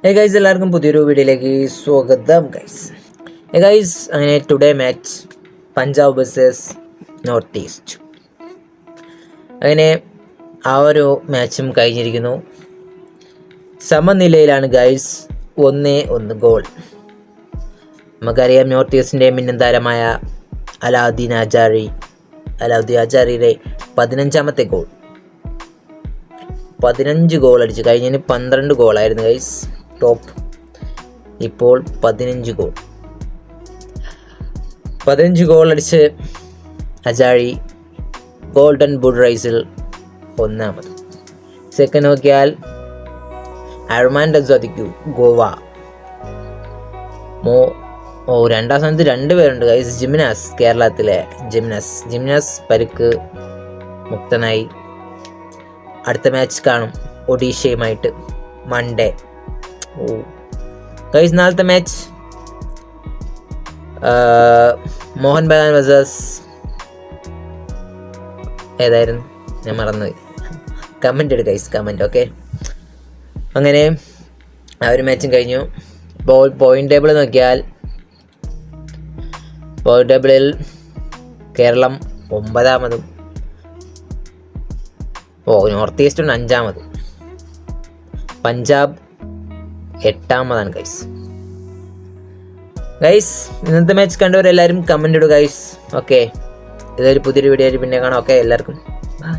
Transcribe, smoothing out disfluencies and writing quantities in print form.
Guys എല്ലാവർക്കും പുതിയൊരു വീഡിയോയിലേക്ക് സ്വാഗതം ഗൈസ്. അങ്ങനെ today match Punjab versus north east. അങ്ങനെ ആ ഒരു മാച്ചും കഴിഞ്ഞിരിക്കുന്നു. സമനിലയിലാണ് ഗൈസ്, 1-1 ഗോൾ. നമുക്കറിയാം നോർത്ത് ഈസ്റ്റിൻ്റെ മിന്നൻ താരമായ അലാവുദ്ദീൻ അജാരിയുടെ 15ാമത്തെ ഗോൾ. 15 ഗോൾ അടിച്ചു. കഴിഞ്ഞതിന് 12 ഗോളായിരുന്നു ഗൈസ് ടോപ്പ്. ഇപ്പോൾ 15 ഗോൾ അടിച്ച് അജാരി ഗോൾഡൻ ബുട്ട് റൈസിൽ 1ാമത്. സെക്കൻഡ് നോക്കിയാൽ അർമാൻഡ് അസാദിക്കു ഗോവ. 2ാം സ്ഥാനത്ത് 2 പേരുണ്ട് ഗൈസ്. ജിംനാസ്, കേരളത്തിലെ ജിംനാസ് പരിക്ക് മുക്തനായി. അടുത്ത മാച്ച് കാണും ഒഡീഷയുമായിട്ട് മൺഡേ. ഗൈസ് നാളത്തെ മാച്ച് മോഹൻ ബഗാൻ വേഴ്സസ് ഏതായിരുന്നു, ഞാൻ മറന്നുപോയി. കമൻറ്റ് ഇട് ഗൈസ്, കമൻറ്റ്. ഓക്കെ, അങ്ങനെ ആ ഒരു മാച്ചും കഴിഞ്ഞു. പോയിന്റ് ടേബിൾ നോക്കിയാൽ പോയിന്റ് ടേബിളിൽ കേരളം 9ാമതും നോർത്ത് ഈസ്റ്റും 5ാമതും, പഞ്ചാബ് 8ാമതാണ് ഗൈസ്. ഇന്നത്തെ മാച്ച് കണ്ടവരെല്ലാവരും കമൻ്റ് ഇടുക ഗൈസ്. ഓക്കെ, ഇതൊരു പുതിയൊരു വീഡിയോ ആയിട്ട് പിന്നെ കാണാം. ഓക്കെ, എല്ലാവർക്കും ബൈ.